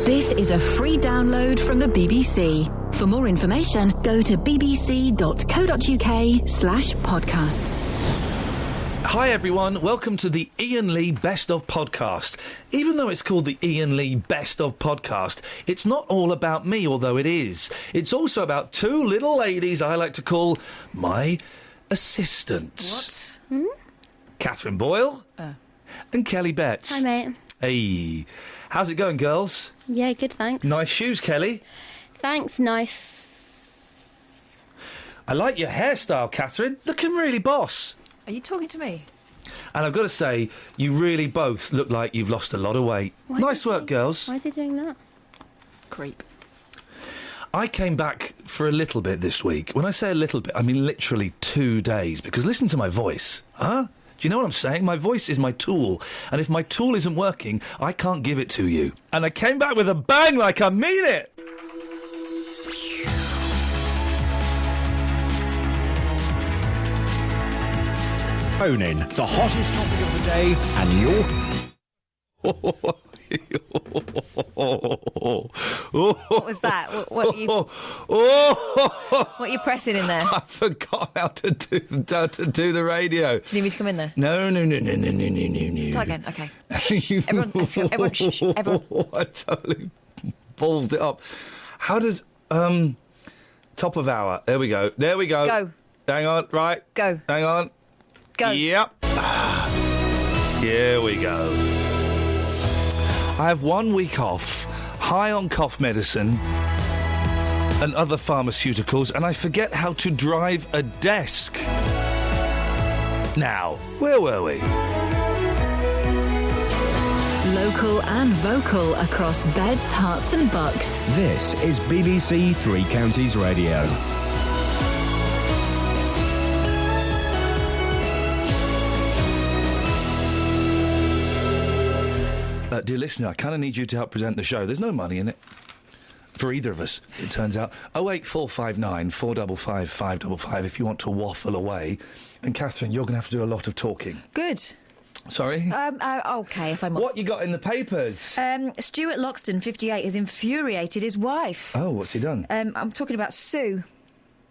This is a free download from the BBC. For more information, go to bbc.co.uk/podcasts. Hi everyone, welcome to the Iain Lee Best of Podcast. Even though it's called the Iain Lee Best of Podcast, it's not all about me, although it is. It's also about two little ladies I like to call my assistants. What? Catherine Boyle and Kelly Betts. Hi, mate. Hey, how's it going, girls? Yeah, good, thanks. Nice shoes, Kelly. Thanks, nice. I like your hairstyle, Catherine. Looking really boss. Are you talking to me? And I've got to say, you really both look like you've lost a lot of weight. Nice work, girls. Why is he doing that? Creep. I came back for a little bit this week. When I say a little bit, I mean literally 2 days. Because listen to my voice. Huh? Do you know what I'm saying? My voice is my tool. And if my tool isn't working, I can't give it to you. And I came back with a bang like I mean it. Phoning the hottest topic of the day, and you're... What was that? What are you pressing in there? I forgot how to do the radio. Do you need me to come in there? No. Start again. Okay. Everyone, shh. Everyone. I totally ballsed it up. How does top of hour? There we go. Go. Hang on. Right. Go. Hang on. Go. Yep. Here we go. I have 1 week off, high on cough medicine and other pharmaceuticals, and I forget how to drive a desk. Now, where were we? Local and vocal across beds, hearts and bucks. This is BBC Three Counties Radio. Dear listener, I kind of need you to help present the show. There's no money in it. For either of us, it turns out. 08459 455 555 if you want to waffle away. And Catherine, you're going to have to do a lot of talking. Good. Sorry? Okay, if I must. What you got in the papers? Stuart Loxton, 58, has infuriated his wife. Oh, what's he done? I'm talking about Sue.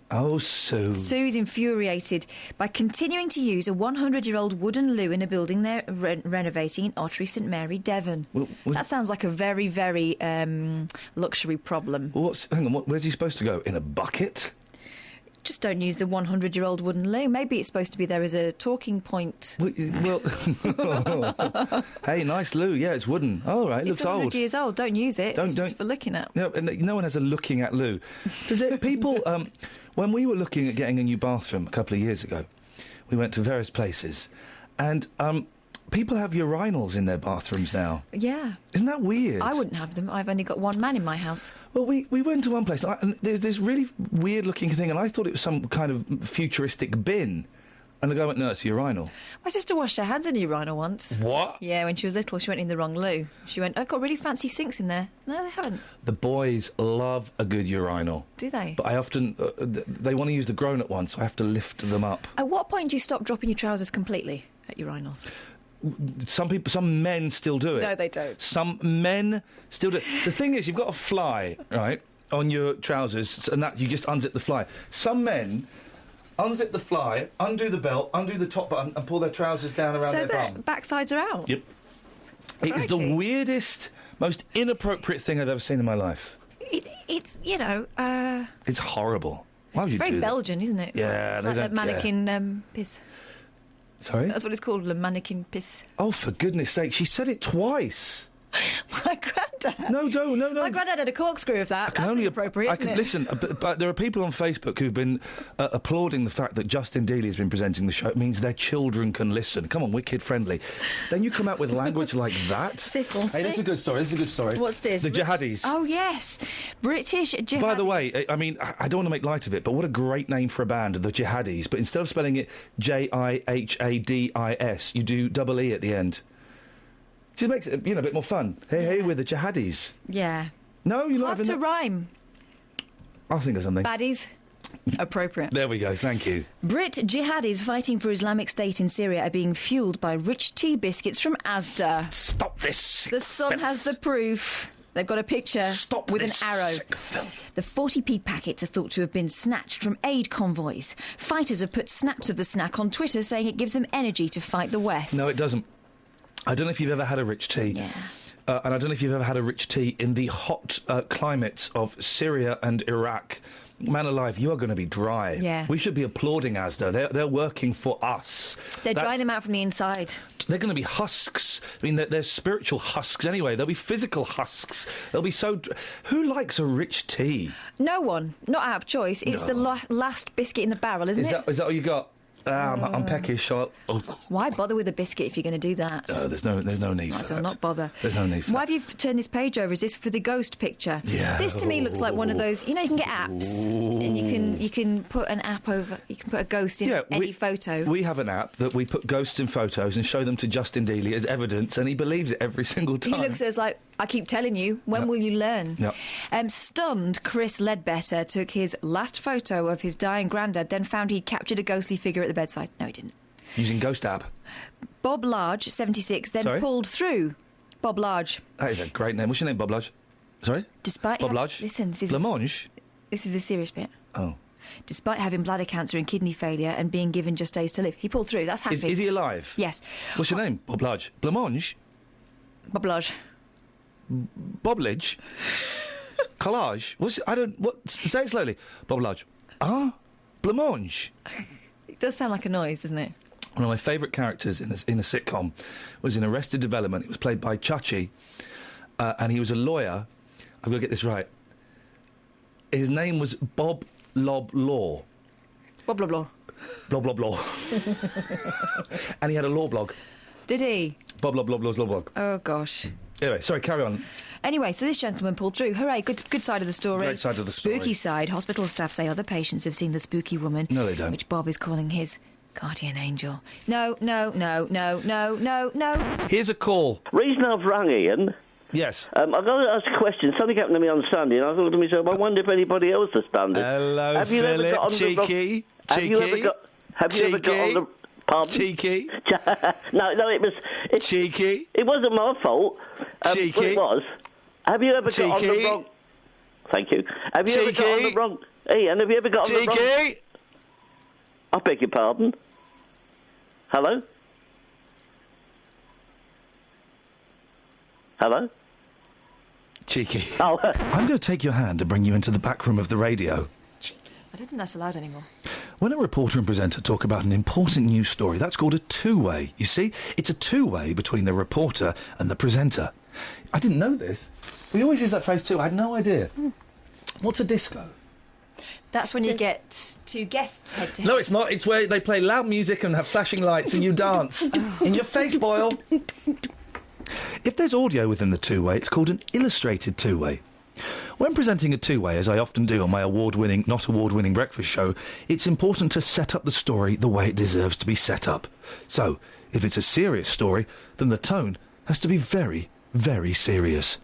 Oh, Sue. Sue's infuriated by continuing to use a 100-year-old wooden loo in a building they're renovating in Ottery St Mary, Devon. That sounds like a very, very luxury problem. Well, hang on, where's he supposed to go? In a bucket? Just don't use the 100-year-old wooden loo. Maybe it's supposed to be there as a talking point. Well, hey, nice loo. Yeah, it's wooden. All right, it looks old. It's 100 years old. Don't use it. It's just for looking at. No, no one has a looking at loo. Does it? People, when we were looking at getting a new bathroom a couple of years ago, we went to various places, and people have urinals in their bathrooms now. Yeah. Isn't that weird? I wouldn't have them. I've only got one man in my house. Well, we went to one place, and there's this really weird-looking thing, and I thought it was some kind of futuristic bin. And the guy went, no, it's a urinal. My sister washed her hands in a urinal once. What? Yeah, when she was little, she went in the wrong loo. She went, I've got really fancy sinks in there. No, they haven't. The boys love a good urinal. Do they? But I often... they want to use the grown-up one, so I have to lift them up. At what point do you stop dropping your trousers completely at urinals? Some men still do it. No, they don't. Some men still do it. The thing is, you've got a fly, right, on your trousers, and that you just unzip the fly. Some men unzip the fly, undo the belt, undo the top button, and pull their trousers down around their bum. So their backsides are out? Yep. It is the weirdest, most inappropriate thing I've ever seen in my life. It's, you know... It's horrible. Why would you do that? It's very Belgian, isn't it? Yeah, it's like the mannequin piss. Sorry? That's what it's called, le mannequin piss. Oh, for goodness sake, she said it twice. My granddad. No. My granddad had a corkscrew of that. That's inappropriate, isn't it? Listen, but there are people on Facebook who've been applauding the fact that Justin Dealey has been presenting the show. It means their children can listen. Come on, we're kid-friendly. Then you come out with language like that. Syphilis. Hey, this is a good story. What's this? The jihadis. Oh, yes. British jihadis. By the way, I mean, I don't want to make light of it, but what a great name for a band, the Jihadis. But instead of spelling it Jihadis, you do double E at the end. Just makes it, a bit more fun. Hey, we're the Jihadis. Yeah. No, you're not Hard to rhyme. I'll think of something. Baddies. Appropriate. There we go, thank you. Brit jihadis fighting for Islamic State in Syria are being fuelled by rich tea biscuits from Asda. Stop this. The Sun has the proof. They've got a picture with this an arrow. sick filth. The 40p packets are thought to have been snatched from aid convoys. Fighters have put snaps of the snack on Twitter saying it gives them energy to fight the West. No, it doesn't. I don't know if you've ever had a rich tea. Yeah. And I don't know if you've ever had a rich tea in the hot climates of Syria and Iraq. Man alive, you are going to be dry. Yeah. We should be applauding Asda. They're working for us. They're drying them out from the inside. They're going to be husks. I mean, they're spiritual husks anyway. They'll be physical husks. They'll be so... Who likes a rich tea? No one. Not out of choice. It's the last biscuit in the barrel, isn't it? Is that all you got? I'm peckish. So Why bother with a biscuit if you're going to do that? there's no need for So that. not bother. There's no need for Why that. have you turned this page over? Is this for the ghost picture? Yeah. This to me looks like one of those. You know, you can get apps, and you can put an app over. You can put a ghost in any photo. We have an app that we put ghosts in photos and show them to Justin Dealey as evidence, and he believes it every single time. He looks at us like, I keep telling you, when will you learn? Yep. Stunned, Chris Ledbetter took his last photo of his dying granddad, then found he'd captured a ghostly figure at the bedside. No, he didn't. Using Ghost app. Bob Large, 76, then pulled through. Bob Large. That is a great name. What's your name, Bob Large? Sorry? Despite Bob Large? Listen, this is Blancmange? This is a serious bit. Oh. Despite having bladder cancer and kidney failure and being given just days to live, he pulled through. That's happy. Is he alive? Yes. What's your name? Bob Large. Blancmange? Bob Large. Boblage? Collage? Say it slowly. Bob Large. Blancmange. It does sound like a noise, doesn't it? One of my favourite characters in a sitcom was in Arrested Development. It was played by Chachi, and he was a lawyer. I've got to get this right. His name was Bob Lob Law. Bob blah blah. Blah, blah, blah. And he had a law blog. Did he? Bob Lob Law's law blog. Oh, gosh. Anyway, sorry, carry on. Anyway, so this gentleman pulled through. Hooray, good side of the story. Great side of the story. Spooky side. Hospital staff say other patients have seen the spooky woman. No, they don't. Which Bob is calling his guardian angel. No. Here's a call. Reason I've rung Ian. Yes. I've got to ask a question. Something happened to me on Sunday, and I thought to myself, I wonder if anybody else has done it. Hello, have you Philip. Ever got on Cheeky. Have you ever got on the... Pardon? Cheeky. No, it was... Cheeky. It wasn't my fault. Cheeky. Well, it was. Have you ever got on the wrong... Thank you. Have you ever got on the wrong... Ian, have you ever got on the wrong... Cheeky. I beg your pardon? Hello? Hello? Cheeky. Oh. I'm going to take your hand and bring you into the back room of the radio. I don't think that's allowed anymore. When a reporter and presenter talk about an important news story, that's called a two-way. You see? It's a two-way between the reporter and the presenter. I didn't know this. We always use that phrase too. I had no idea. What's a disco? That's when you get two guests head to head. No, it's not. It's where they play loud music and have flashing lights and you dance. In your face, Boyle. If there's audio within the two-way, it's called an illustrated two-way. When presenting a two-way, as I often do on my not award-winning breakfast show, it's important to set up the story the way it deserves to be set up. So, if it's a serious story, then the tone has to be very, very serious.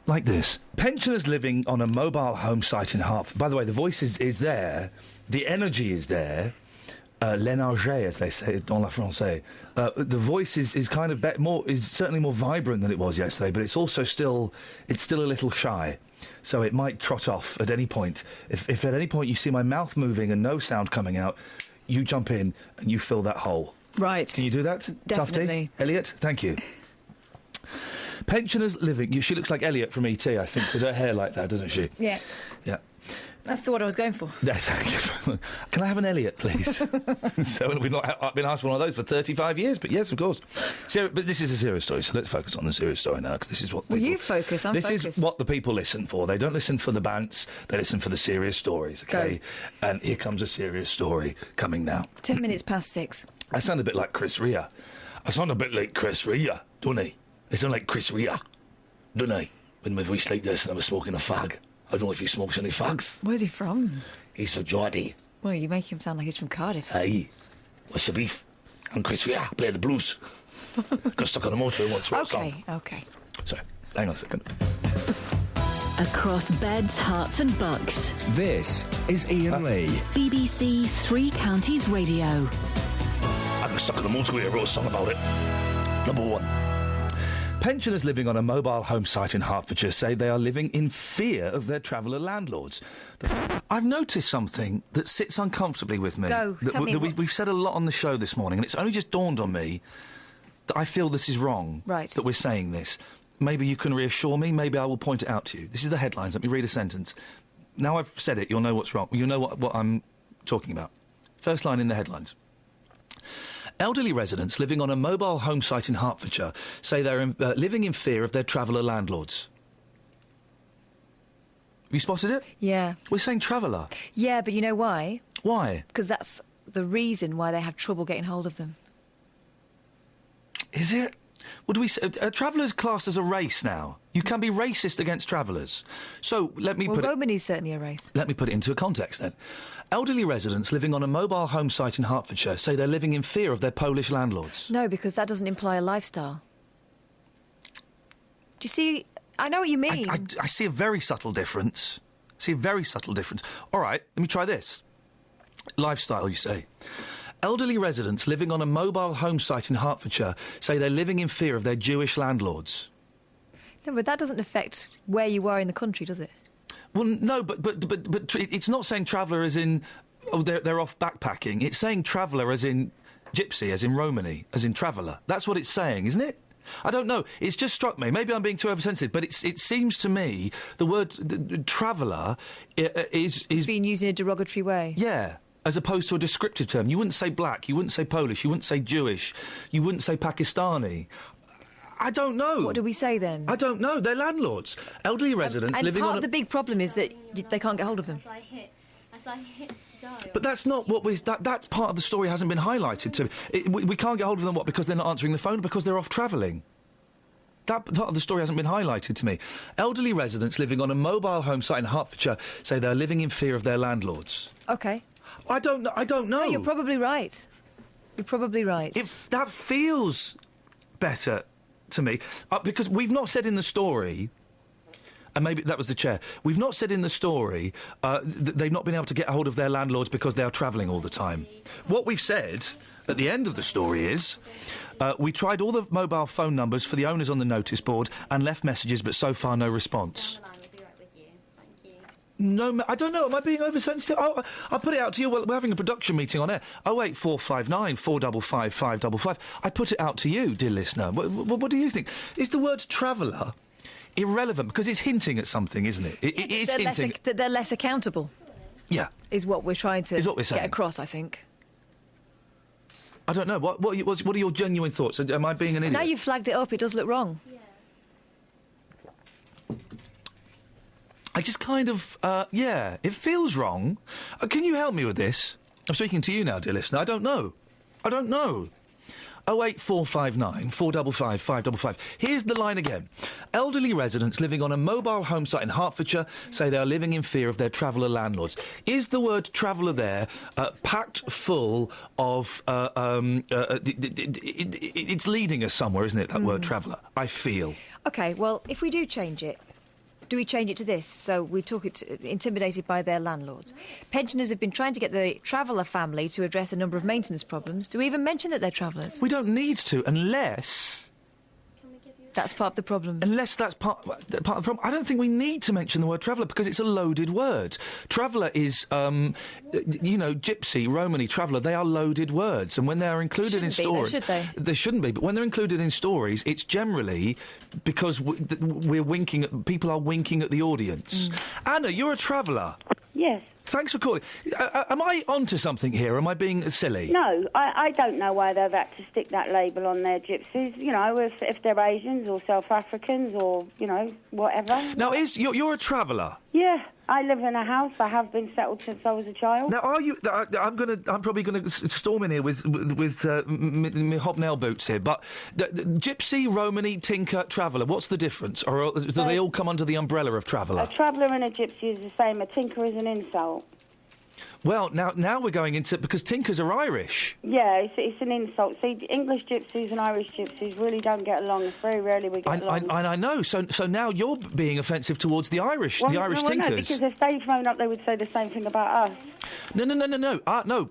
Like this. Pensioners living on a mobile home site in Hertford. By the way, the voice is there. The energy is there. L'énergie, as they say dans la français. The voice is kind of is certainly more vibrant than it was yesterday, but it's also still a little shy. So it might trot off at any point. If at any point you see my mouth moving and no sound coming out, you jump in and you fill that hole. Right. Can you do that? Definitely. Tufty? Elliot, thank you. Pensioners living... She looks like Elliot from E.T., I think, with her hair like that, doesn't she? Yeah. Yeah. That's the one I was going for. Yeah, thank you. Can I have an Elliot, please? So I've been asked for one of those for 35 years, but yes, of course. But this is a serious story, so let's focus on the serious story now, because this is what people... Well, you focus, I'm This focused. is what the people listen for. They don't listen for the bants, they listen for the serious stories, OK? Go. And here comes a serious story coming now. 10 minutes past 6. I sound a bit like Chris Rea. I sound a bit like Chris Rea, don't I? I sound like Chris Rea, don't I? With my voice like this and I was smoking a fag. I don't know if he smokes any fags. Where's he from? He's a Geordie. Well, you make him sound like he's from Cardiff. Aye. What's the beef? I'm Chris Rea, play the blues. Got stuck on the motorway once for a song. Okay. Sorry, hang on a second. Across beds, hearts and bucks. This is Ian Lee. BBC Three Counties Radio. I got stuck on the motorway, I wrote a song about it. Number one. Pensioners living on a mobile home site in Hertfordshire say they are living in fear of their traveller landlords. I've noticed something that sits uncomfortably with me. We've said a lot on the show this morning, and it's only just dawned on me that I feel this is wrong, that we're saying this. Maybe you can reassure me, maybe I will point it out to you. This is the headlines. Let me read a sentence. Now I've said it, you'll know what's wrong. You'll know what I'm talking about. First line in the headlines. Elderly residents living on a mobile home site in Hertfordshire say they're living in fear of their traveller landlords. Have you spotted it? Yeah. We're saying traveller. Yeah, but you know why? Why? Because that's the reason why they have trouble getting hold of them. Is it? Would we say travellers classed as a race now? You can be racist against travellers. So let me Romany's certainly a race. Let me put it into a context then. Elderly residents living on a mobile home site in Hertfordshire say they're living in fear of their Polish landlords. No, because that doesn't imply a lifestyle. Do you see? I know what you mean. I see a very subtle difference. All right, let me try this. Lifestyle, you say. Elderly residents living on a mobile home site in Hertfordshire say they're living in fear of their Jewish landlords. No, but that doesn't affect where you are in the country, does it? Well, no, but it's not saying traveller as in, they're off backpacking. It's saying traveller as in gypsy, as in Romany, as in traveller. That's what it's saying, isn't it? I don't know. It's just struck me. Maybe I'm being too oversensitive, but it seems to me the word traveller is being used in a derogatory way. Yeah. As opposed to a descriptive term. You wouldn't say black, you wouldn't say Polish, you wouldn't say Jewish, you wouldn't say Pakistani. I don't know. What do we say then? I don't know. They're landlords. Elderly residents living on... And part of the big problem is that they can't get hold of them. As I hit dial... But that's not what we... That part of the story hasn't been highlighted to me. We can't get hold of them, what, because they're not answering the phone, because they're off travelling? That part of the story hasn't been highlighted to me. Elderly residents living on a mobile home site in Hertfordshire say they're living in fear of their landlords. OK. I don't know. No, you're probably right. That feels better to me. Because we've not said in the story, and maybe that was the chair, we've not said in the story that they've not been able to get a hold of their landlords because they are travelling all the time. What we've said at the end of the story is, we tried all the mobile phone numbers for the owners on the notice board and left messages, but so far no response. No, I don't know. Am I being oversensitive? I'll put it out to you. Well, we're having a production meeting on air. 08459 455 555. I put it out to you, dear listener. What do you think? Is the word traveller irrelevant? Because it's hinting at something, isn't it? It is hinting... that they're less accountable. Yeah. Is what we're trying to get across, I think. I don't know. What are your genuine thoughts? Am I being an idiot? Now you've flagged it up, it does look wrong. Yeah. I just kind of, it feels wrong. Can you help me with this? I'm speaking to you now, dear listener. I don't know. 08459 455 555. Here's the line again. Elderly residents living on a mobile home site in Hertfordshire say they are living in fear of their traveller landlords. Is the word traveller there packed full of... it's leading us somewhere, isn't it, that word traveller? I feel. OK, well, if we do change it, do we change it to this? So we talk it intimidated by their landlords. Pensioners have been trying to get the traveller family to address a number of maintenance problems. Do we even mention that they're travellers? We don't need to, unless... That's part of the problem. Unless that's part of the problem. I don't think we need to mention the word traveller because it's a loaded word. Traveller is, gypsy, Romany, traveller, they are loaded words. And when they are included in stories... Should they? They shouldn't be, but when they're included in stories, it's generally because we're winking at... People are winking at the audience. Anna, you're a traveller. Yes. Thanks for calling. Am I onto something here? Am I being silly? No, I don't know why they've had to stick that label on their gypsies. You know, if they're Asians or South Africans or, whatever. Now, you're a traveller? Yeah, I live in a house. I have been settled since I was a child. Now, are you... I'm probably going to storm in here with my hobnail boots here, but gypsy, Romany, tinker, traveller, what's the difference? Or do they all come under the umbrella of traveller? A traveller and a gypsy is the same. A tinker is an insult. Well, now we're going into... Because tinkers are Irish. Yeah, it's an insult. See, English gypsies and Irish gypsies really don't get along. It's very rarely we get along. I know. So now you're being offensive towards the Irish, the Irish tinkers. No, because if they'd grown up, they would say the same thing about us. No.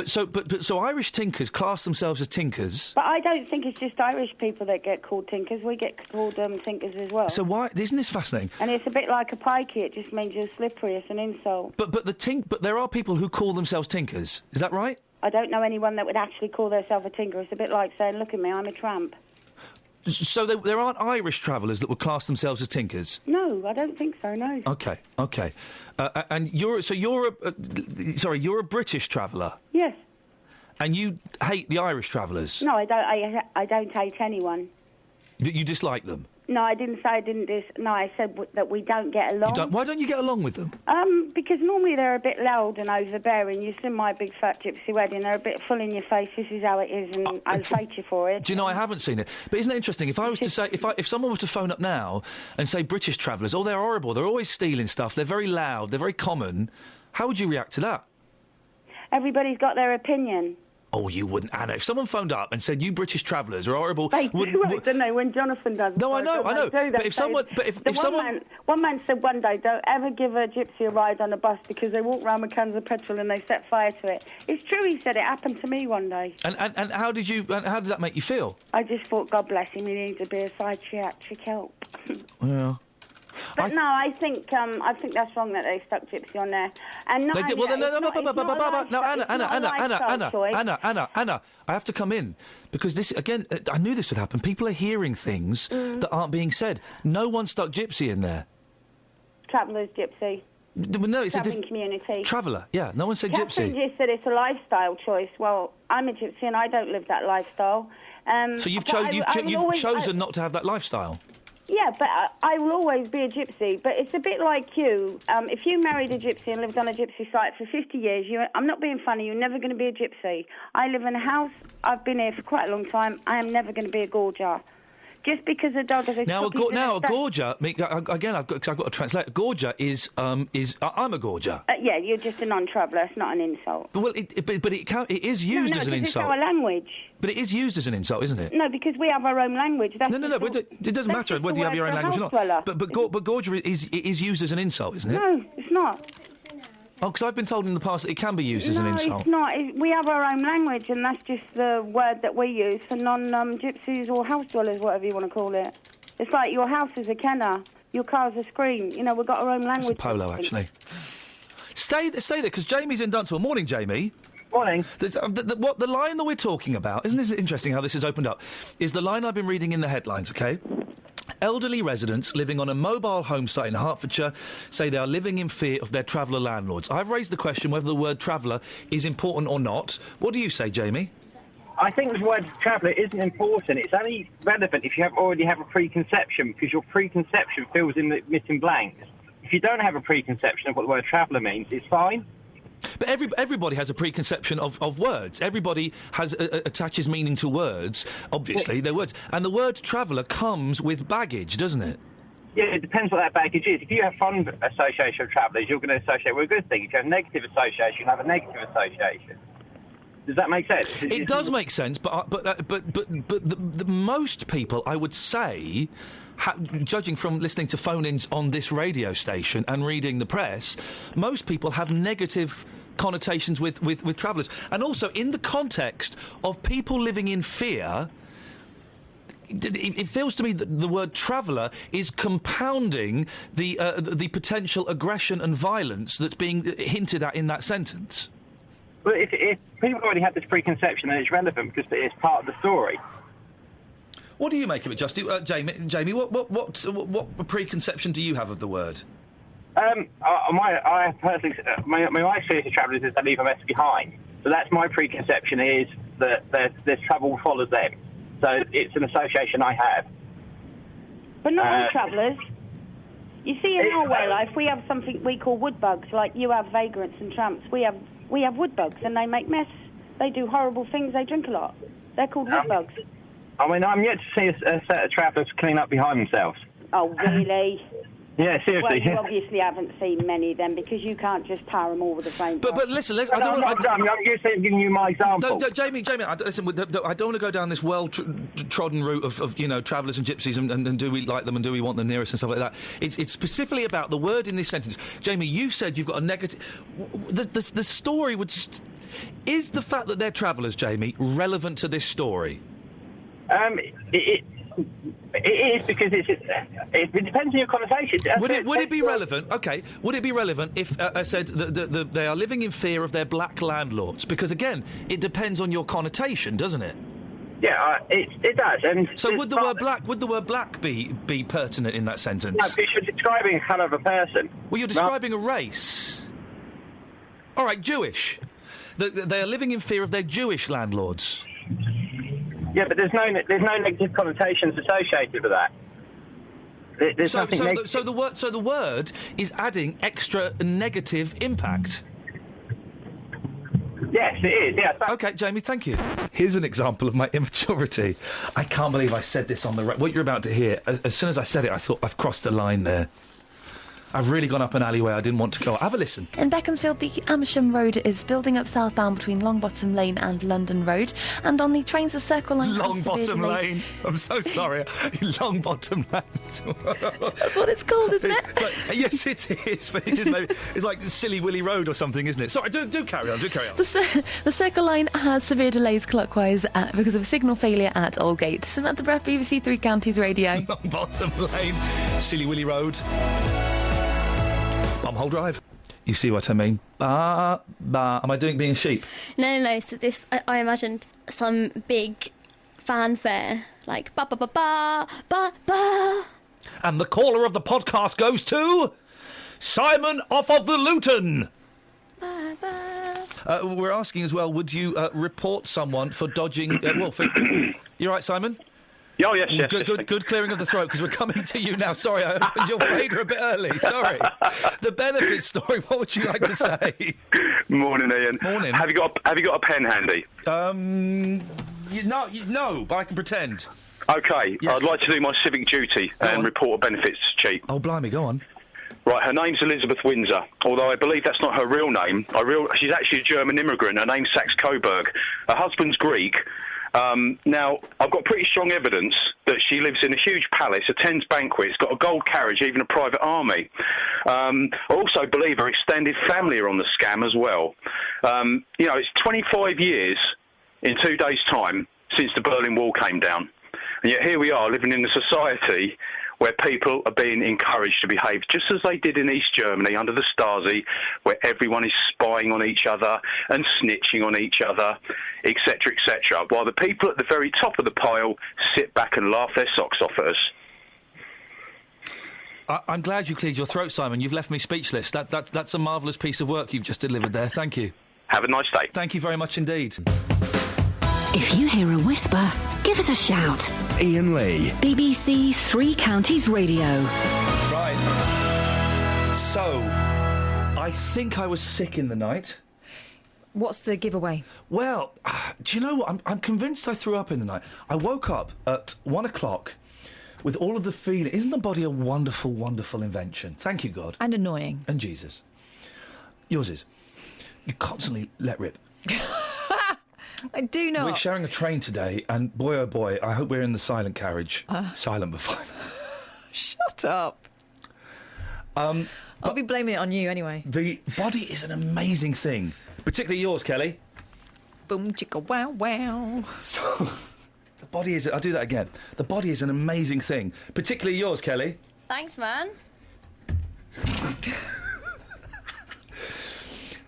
So Irish tinkers class themselves as tinkers. But I don't think it's just Irish people that get called tinkers. We get called tinkers as well. So why? Isn't this fascinating? And it's a bit like a pikey. It just means you're slippery. It's an insult. But there are people who call themselves tinkers. Is that right? I don't know anyone that would actually call themselves a tinker. It's a bit like saying, "Look at me, I'm a tramp." So there aren't Irish travellers that would class themselves as tinkers? No, I don't think so. No. Okay. And you're a British traveller. Yes. And you hate the Irish travellers? No, I don't hate anyone. You dislike them? No, I didn't say I didn't. No, I said that we don't get along. Why don't you get along with them? Because normally they're a bit loud and overbearing. You've seen my big fat gypsy wedding. They're a bit full in your face. This is how it is, and I'll fight you for it. Do you know, I haven't seen it. But isn't it interesting? If I was to say, if someone was to phone up now and say British travellers, oh, they're horrible. They're always stealing stuff. They're very loud. They're very common. How would you react to that? Everybody's got their opinion. Oh, you wouldn't, Anna. If someone phoned up and said, you British travellers are horrible... They do it, don't they, when Jonathan does it? No, I know. But if someone... One man said one day, don't ever give a gypsy a ride on a bus because they walk around with cans of petrol and they set fire to it. It's true, he said. It happened to me one day. And how did that make you feel? I just thought, God bless him, he needs a bit of psychiatric help. Yeah. But I think that's wrong that they stuck gypsy on there. And no, Anna, I have to come in because this again. I knew this would happen. People are hearing things that aren't being said. No one stuck gypsy in there. Travellers, gypsy. No, it's travelling community. Traveller, yeah. No one said gypsy. Catherine just said it's a lifestyle choice. Well, I'm a gypsy and I don't live that lifestyle. So you've chosen not to have that lifestyle. Yeah, but I will always be a gypsy. But it's a bit like you. If you married a gypsy and lived on a gypsy site for 50 years, I'm not being funny, you're never going to be a gypsy. I live in a house, I've been here for quite a long time, I am never going to be a gorger. Just because a dog is a... Now, a gorger, again, I've got to translate. A gorger is I'm a gorger. Yeah, you're just a non-traveller, it's not an insult. Well, it is used as an insult. It's our language. But it is used as an insult, isn't it? No, because we have our own language. No, it doesn't matter whether you have your own language or not. But gorger is used as an insult, isn't it? No, it's not. Oh, because I've been told in the past that it can be used as an insult. No, it's not. We have our own language, and that's just the word that we use for non-gypsies or house dwellers, whatever you want to call it. It's like your house is a kenner, your car's a scream. You know, we've got our own language. It's a polo, actually. Stay there, because Jamie's in Dunstable. Morning, Jamie. Morning. The line that we're talking about, isn't this interesting how this has opened up, is the line I've been reading in the headlines, OK? Elderly residents living on a mobile home site in Hertfordshire say they are living in fear of their traveller landlords. I've raised the question whether the word traveller is important or not. What do you say, Jamie? I think the word traveller isn't important. It's only relevant if you already have a preconception, because your preconception fills in the missing blanks. If you don't have a preconception of what the word traveller means, it's fine. But everybody has a preconception of words. Everybody attaches meaning to words. Obviously, they're words. And the word traveller comes with baggage, doesn't it? Yeah, it depends what that baggage is. If you have fond association of travellers, you're going to associate with a good thing. If you have negative association, you'll have a negative association. Does that make sense? It does make sense, but the most people, I would say, judging from listening to phone-ins on this radio station and reading the press, most people have negative connotations with travellers. And also, in the context of people living in fear, it feels to me that the word traveller is compounding the potential aggression and violence that's being hinted at in that sentence. Well, if people already have this preconception, then it's relevant because it's part of the story. What do you make of it, Jamie? What preconception do you have of the word? I personally, my experience of travellers is they leave a mess behind. So that's my preconception, is that there's trouble follows them. So it's an association I have. But not all travellers. You see, in our way life, we have something we call wood bugs. Like you have vagrants and tramps. We have wood bugs, and they make mess. They do horrible things. They drink a lot. They're called wood bugs. I mean, I'm yet to see a set of travellers clean up behind themselves. Oh, really? Yeah, seriously. Well, you obviously haven't seen many then, because you can't just power them all with the same. But listen, I'm just giving you my example. No, Jamie, listen, I don't want to go down this well-trodden route of travellers and gypsies and do we like them and do we want them near us and stuff like that. It's specifically about the word in this sentence. Jamie, you said you've got a negative... The story would... Is the fact that they're travellers, Jamie, relevant to this story? It is, because it depends on your connotation. Would it be relevant? Okay, would it be relevant if I said that they are living in fear of their black landlords? Because again, it depends on your connotation, doesn't it? Yeah, it does. And so would the word black be pertinent in that sentence? No, because you're describing a colour of a person. Well, you're describing a race. All right, Jewish. They are living in fear of their Jewish landlords. Yeah, but there's no negative connotations associated with that. There's nothing negative. So the word is adding extra negative impact. Yes, it is. Yeah. OK, Jamie, thank you. Here's an example of my immaturity. I can't believe I said this on the... What you're about to hear, as soon as I said it, I thought, I've crossed the line there. I've really gone up an alleyway I didn't want to go. Have a listen. In Beaconsfield, the Amersham Road is building up southbound between Longbottom Lane and London Road. And on the trains, the Circle Line... Longbottom Lane. I'm so sorry. Longbottom Lane. That's what it's called, isn't it? Like, yes, it is. But it's like Silly Willy Road or something, isn't it? Sorry, do carry on. The Circle Line has severe delays clockwise because of a signal failure at Aldgate. Samantha Breath, BBC Three Counties Radio. Longbottom Lane, Silly Willy Road. Bumhole Drive. You see what I mean? Am I being a sheep? No. So this, I imagined some big fanfare, like ba ba ba ba ba ba. And the caller of the podcast goes to Simon off of the Luton. Ba, ba. We're asking as well, would you report someone for dodging... You right, Simon? Oh, yes. Good clearing of the throat, because we're coming to you now. Sorry, I opened your fader a bit early. Sorry. The benefits story, what would you like to say? Morning, Ian. Morning. Have you got a pen handy? No, but I can pretend. OK, yes. I'd like to do my civic duty and report a benefits cheat. Oh, blimey, go on. Right, her name's Elizabeth Windsor, although I believe that's not her real name. She's actually a German immigrant. Her name's Saxe-Coburg. Her husband's Greek. Now, I've got pretty strong evidence that she lives in a huge palace, attends banquets, got a gold carriage, even a private army. I also believe her extended family are on the scam as well. It's 25 years in 2 days' time since the Berlin Wall came down. And yet here we are living in a society where people are being encouraged to behave just as they did in East Germany under the Stasi, where everyone is spying on each other and snitching on each other, etc., etc., while the people at the very top of the pile sit back and laugh their socks off at us. I'm glad you cleared your throat, Simon. You've left me speechless. That's a marvellous piece of work you've just delivered there. Thank you. Have a nice day. Thank you very much indeed. If you hear a whisper, give us a shout. Iain Lee. BBC Three Counties Radio. Right. So, I think I was sick in the night. What's the giveaway? Well, do you know what? I'm convinced I threw up in the night. I woke up at 1 o'clock with all of the feeling. Isn't the body a wonderful, wonderful invention? Thank you, God. And annoying. And Jesus. Yours is. You constantly let rip. I do not. We're sharing a train today, and boy, oh boy, I hope we're in the silent carriage. Silent but fine. Shut up. I'll be blaming it on you anyway. The body is an amazing thing. Particularly yours, Kelly. Boom, chicka, wow, wow. So, the body is... I'll do that again. The body is an amazing thing. Particularly yours, Kelly. Thanks, man.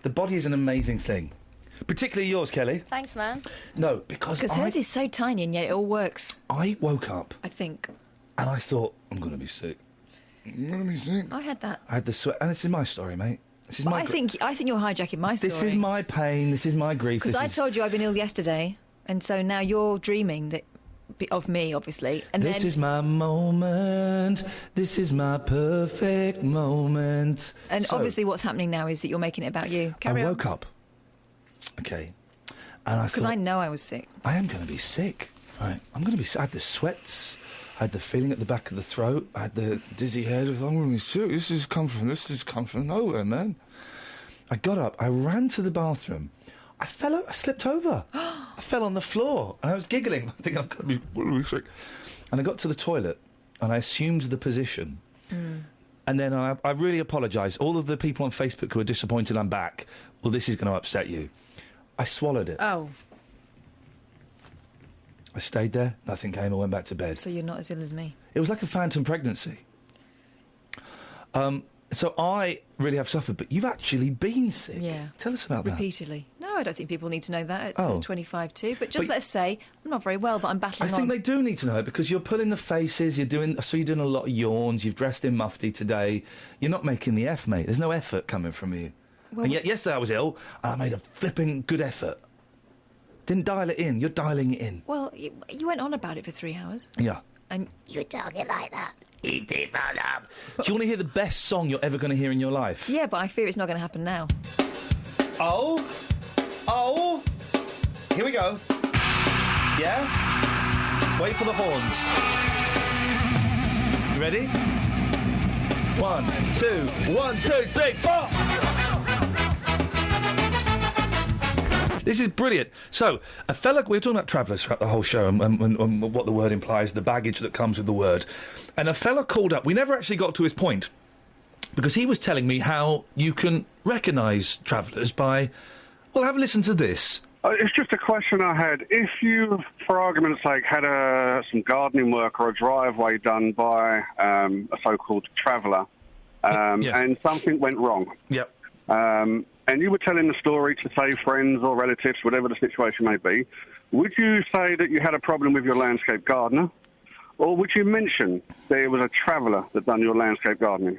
The body is an amazing thing. Particularly yours, Kelly. Thanks, man. No, because hers is so tiny and yet it all works. I woke up... I think. And I thought, I'm going to be sick. I'm going to be sick. I had that. I had the sweat... And this is my story, mate. This is I think you're hijacking my story. This is my pain. This is my grief. Because I told you I've been ill yesterday, and so now you're dreaming of me, obviously. And this is my moment. This is my perfect moment. And obviously, what's happening now is that you're making it about you. Carry on. I woke up. Okay. And I thought... Because I know I was sick. I am going to be sick. Right. I'm going to be sick. I had the sweats. I had the feeling at the back of the throat. I had the dizzy head. I'm going to be sick. This has come from nowhere, man. I got up. I ran to the bathroom. I slipped over. I fell on the floor. And I was giggling. I think I'm going to be sick. And I got to the toilet. And I assumed the position. And then I really apologise. All of the people on Facebook who are disappointed I'm back, well, this is going to upset you. I swallowed it. Oh. I stayed there, nothing came, I went back to bed. So you're not as ill as me? It was like a phantom pregnancy. So I really have suffered, but you've actually been sick. Yeah. Tell us about that. Repeatedly. No, I don't think people need to know that at Oh. 25 too. But just let's say, I'm not very well, but I'm battling I think they do need to know it because you're pulling the faces, you're doing a lot of yawns, you've dressed in mufti today. You're not making the F, mate. There's no effort coming from you. Well, and yet, yesterday I was ill, and I made a flipping good effort. Didn't dial it in. You're dialing it in. Well, you went on about it for 3 hours. Yeah. And you were talking like that. Do you want to hear the best song you're ever going to hear in your life? Yeah, but I fear it's not going to happen now. Oh. Here we go. Yeah? Wait for the horns. You ready? 1, 2, 1, 2, 3, 4! This is brilliant. So, a fella... We were talking about travellers throughout the whole show and what the word implies, the baggage that comes with the word. And a fella called up. We never actually got to his point because he was telling me how you can recognise travellers by... Well, have a listen to this. It's just a question I had. If you, for argument's sake, had some gardening work or a driveway done by a so-called traveller yes. and something went wrong... Yep. And you were telling the story to, say, friends or relatives, whatever the situation may be, would you say that you had a problem with your landscape gardener? Or would you mention that it was a traveller that done your landscape gardening?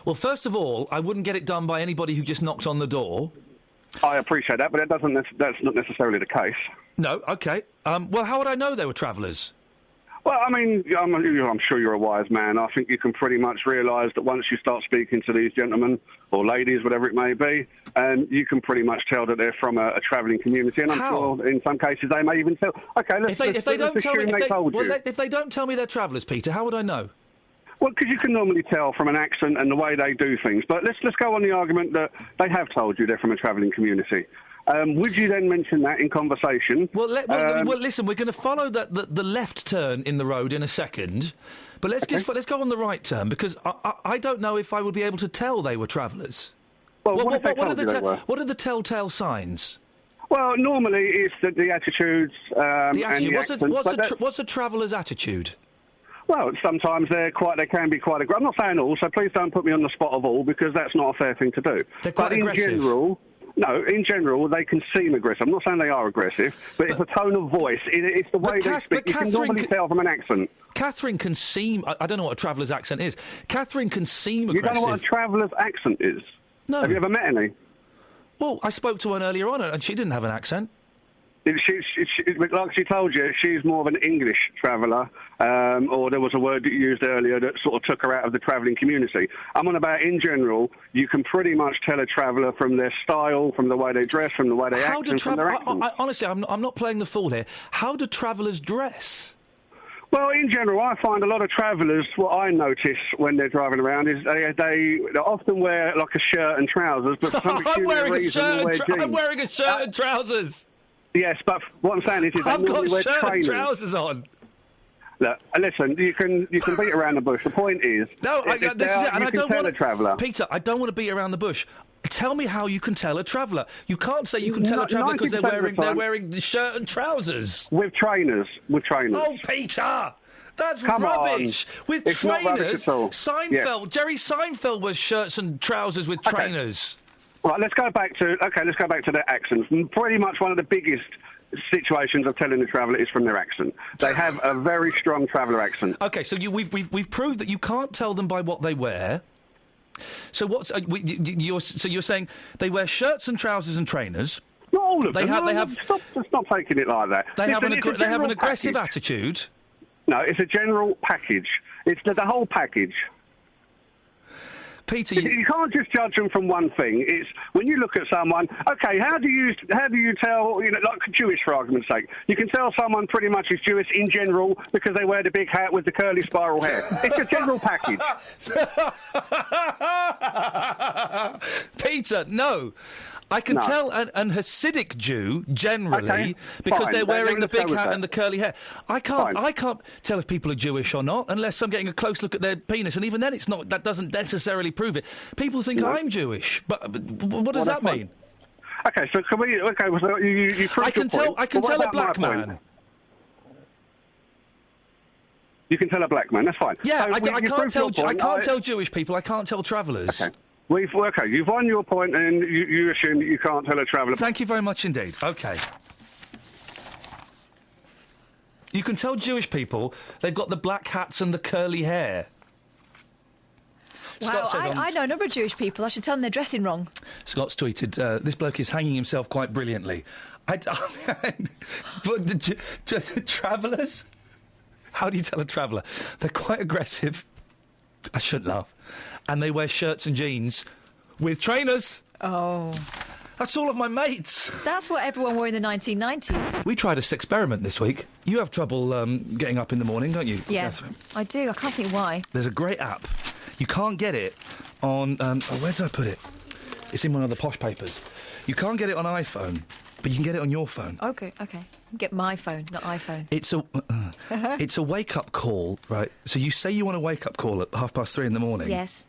Well, first of all, I wouldn't get it done by anybody who just knocked on the door. I appreciate that, but that's not necessarily the case. No, OK. Well, how would I know they were travellers? Well, I mean, I'm sure you're a wise man. I think you can pretty much realise that once you start speaking to these gentlemen or ladies, whatever it may be, you can pretty much tell that they're from a travelling community. And I'm sure in some cases they may even tell. OK, let's assume they told you. If they don't tell me they're travellers, Peter, how would I know? Well, because you can normally tell from an accent and the way they do things. But let's go on the argument that they have told you they're from a travelling community. Would you then mention that in conversation? Well, listen, we're going to follow the left turn in the road in a second, but let's go on the right turn because I don't know if I would be able to tell they were travellers. Well, what are the telltale signs? Well, normally it's the attitudes. The attitude. And the What's a traveller's attitude? Well, sometimes they can be quite aggressive. I'm not saying all, so please don't put me on the spot of all because that's not a fair thing to do. They're quite aggressive. In general, they can seem aggressive. I'm not saying they are aggressive, but it's a tone of voice. It's the way they speak. You can normally tell from an accent. Catherine can seem... I don't know what a traveller's accent is. Catherine can seem aggressive. You don't know what a traveller's accent is? No. Have you ever met any? Well, I spoke to one earlier on, and she didn't have an accent. Like she told you, she's more of an English traveller, or there was a word that you used earlier that sort of took her out of the travelling community. I'm on about, in general, you can pretty much tell a traveller from their style, from the way they dress, from the way they act, and from their accent. Honestly, I'm not playing the fool here. How do travellers dress? Well, in general, I find a lot of travellers, what I notice when they're driving around is they often wear like a shirt and trousers, but for some peculiar reason they wear jeans. I'm wearing a shirt and trousers. Yes, but what I'm saying is they normally wear trainers. I've got shirt and trousers on. Look, listen, you can beat around the bush. The point is... No, this is it, and I don't want to... traveller. Peter, I don't want to beat around the bush. Tell me how you can tell a traveller. You can't say you can tell a traveller because they're wearing the shirt and trousers. With trainers. Oh, Peter! That's rubbish. With it's trainers, not rubbish at all. Seinfeld, Jerry Seinfeld wears shirts and trousers with trainers. Right, let's go back to their accents. Pretty much one of the biggest situations of telling a traveller is from their accent. They have a very strong traveller accent. Okay, so we've proved that you can't tell them by what they wear. So you're saying they wear shirts and trousers and trainers. Not all of them. Stop taking it like that. They have an aggressive attitude. No, it's a general package. It's the whole package. Peter, you can't just judge them from one thing. It's when you look at someone. Okay, how do you tell? Like Jewish, for argument's sake, you can tell someone pretty much is Jewish in general because they wear the big hat with the curly spiral hair. It's a general package. Peter, no. I can tell an Hasidic Jew generally because they're wearing the big hat and the curly hair. I can't tell if people are Jewish or not unless I'm getting a close look at their penis, and even then, it's not. That doesn't necessarily prove it. People think I'm Jewish, but what does that mean? Okay, so can we... Okay, so you proved I can your point. tell. I can But what tell a about black my man. point? You can tell a black man. That's fine. Yeah, So I you can't proved tell. your I point. can't tell Jewish people. I can't tell travellers. Okay. Okay, you've won your point, and you assume that you can't tell a traveller. Thank you very much indeed. Okay. You can tell Jewish people they've got the black hats and the curly hair. Wow, I know a number of Jewish people. I should tell them they're dressing wrong. Scott's tweeted, this bloke is hanging himself quite brilliantly. But the travellers? How do you tell a traveller? They're quite aggressive. I shouldn't laugh. And they wear shirts and jeans with trainers. Oh. That's all of my mates. That's what everyone wore in the 1990s. We tried a experiment this week. You have trouble getting up in the morning, don't you, Yeah, Catherine? I do. I can't think why. There's a great app. You can't get it on... where did I put it? It's in one of the posh papers. You can't get it on iPhone, but you can get it on your phone. Okay. Get my phone, not iPhone. It's a wake-up call, right? So you say you want a wake-up call at 3:30 in the morning. Yes.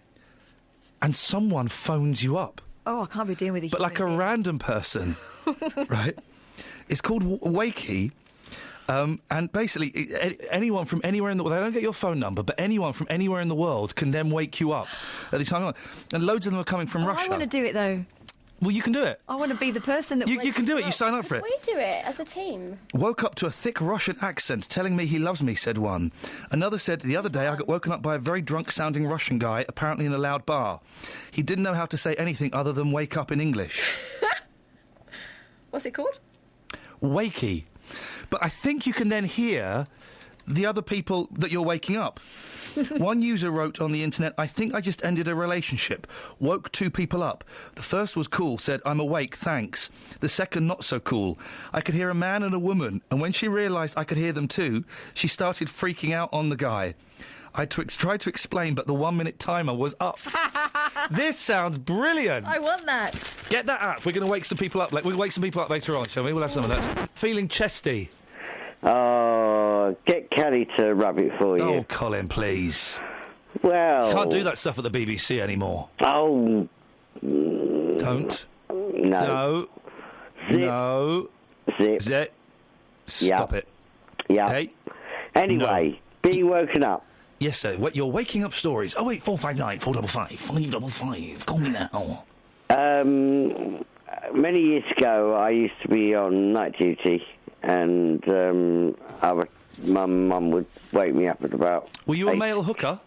And someone phones you up. Oh, I can't be doing with you. But like a random person, right? It's called Wakey. And basically, anyone from anywhere in the world, they don't get your phone number, but anyone from anywhere in the world can then wake you up at the time. And loads of them are coming from Russia. I want to do it, though. Well, you can do it. I want to be the person that... You can do it. You sign up for it. We do it as a team. Woke up to a thick Russian accent telling me he loves me, said one. Another said, the other day I got woken up by a very drunk-sounding Russian guy, apparently in a loud bar. He didn't know how to say anything other than wake up in English. What's it called? Wakey. But I think you can then hear the other people that you're waking up. One user wrote on the internet, I think I just ended a relationship. Woke 2 people up. The first was cool, said, I'm awake, thanks. The second, not so cool. I could hear a man and a woman, and when she realised I could hear them too, she started freaking out on the guy. I tried to explain, but the 1-minute timer was up. This sounds brilliant. I want that. Get that app. We're going to wake some people up. We'll wake some people up later on, shall we? We'll have some of that. Feeling chesty. Oh, get Kelly to rub it for you. Oh, Colin, please. Well... You can't do that stuff at the BBC anymore. Oh. Don't. No. Zip. No. Zip. Zip. Stop it. Yeah. Hey. Anyway, being woken up. Yes, sir. You're waking up stories. 08459 455 555. Call me now. Many years ago, I used to be on night duty, and Mum would wake me up at about... Were you a male hooker?